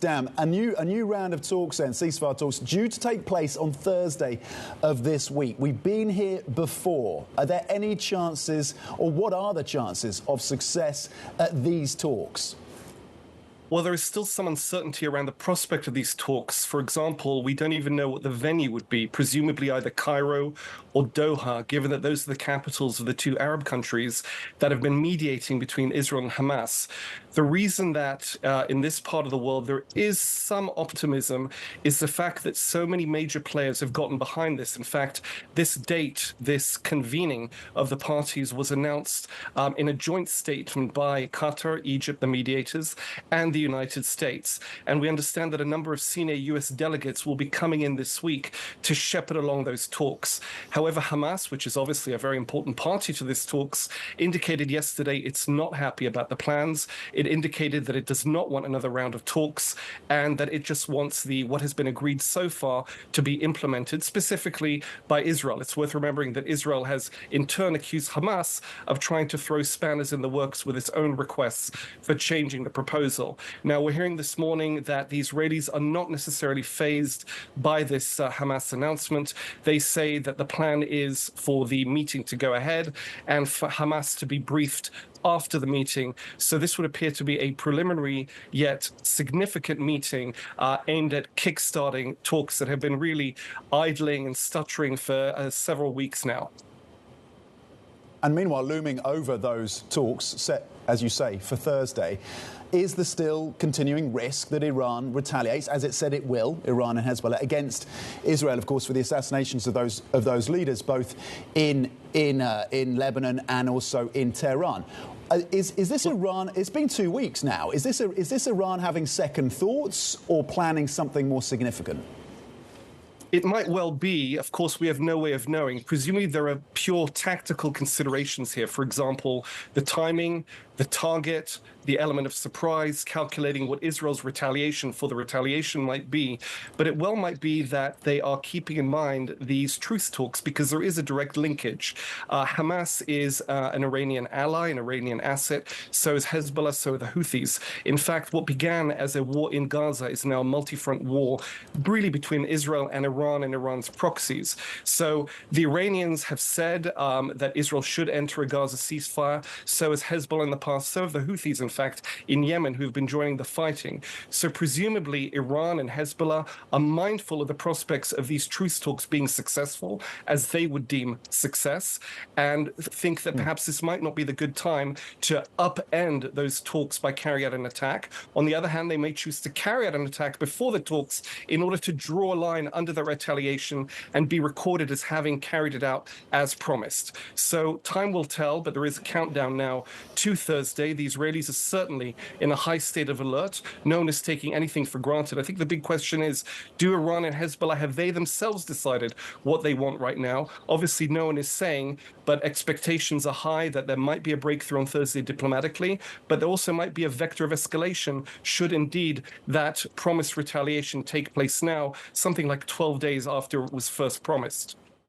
Damn, a new round of talks then, ceasefire talks, due to take place on Thursday of this week. We've been here before. Are there any chances, or what are the chances of success at these talks? Well, there is still some uncertainty around the prospect of these talks. For example, we don't even know what the venue would be, presumably either Cairo or Doha, given that those are the capitals of the two Arab countries that have been mediating between Israel and Hamas. The reason that in this part of the world there is some optimism is the fact that so many major players have gotten behind this. In fact, this date, this convening of the parties was announced in a joint statement by Qatar, Egypt, the mediators, and the United States. And we understand that a number of senior US delegates will be coming in this week to shepherd along those talks. However, Hamas, which is obviously a very important party to these talks, indicated yesterday it's not happy about the plans. It indicated that it does not want another round of talks and that it just wants what has been agreed so far to be implemented, specifically by Israel. It's worth remembering that Israel has in turn accused Hamas of trying to throw spanners in the works with its own requests for changing the proposal. Now, we're hearing this morning that the Israelis are not necessarily fazed by this Hamas announcement. They say that the plan is for the meeting to go ahead and for Hamas to be briefed after the meeting. So this would appear to be a preliminary yet significant meeting aimed at kickstarting talks that have been really idling and stuttering for several weeks now. And meanwhile, looming over those talks set, as you say, for Thursday, is the still continuing risk that Iran retaliates, as it said it will, Iran and Hezbollah, against Israel, of course, for the assassinations of those leaders, both in Lebanon and also in Tehran. Is this Iran? It's been 2 weeks now. Is this Iran having second thoughts or planning something more significant? It might well be. Of course, we have no way of knowing. Presumably, there are pure tactical considerations here. For example, the timing, the target, the element of surprise, calculating what Israel's retaliation for the retaliation might be. But it well might be that they are keeping in mind these truce talks because there is a direct linkage. Hamas is an Iranian ally, an Iranian asset. So is Hezbollah, so are the Houthis. In fact, what began as a war in Gaza is now a multi-front war, really between Israel and Iran and Iran's proxies. So the Iranians have said that Israel should enter a Gaza ceasefire. So has Hezbollah in the past. So have the Houthis, in fact, in Yemen, who've been joining the fighting. So presumably Iran and Hezbollah are mindful of the prospects of these truce talks being successful, as they would deem success, and think that perhaps this might not be the good time to upend those talks by carrying out an attack. On the other hand, they may choose to carry out an attack before the talks in order to draw a line under the retaliation and be recorded as having carried it out as promised. So time will tell, but there is a countdown now to Thursday. The Israelis are certainly in a high state of alert. No one is taking anything for granted. I think the big question is, do Iran and Hezbollah, have they themselves decided what they want right now? Obviously, no one is saying, but expectations are high that there might be a breakthrough on Thursday diplomatically, but there also might be a vector of escalation should indeed that promised retaliation take place now, something like 12 days after it was first promised.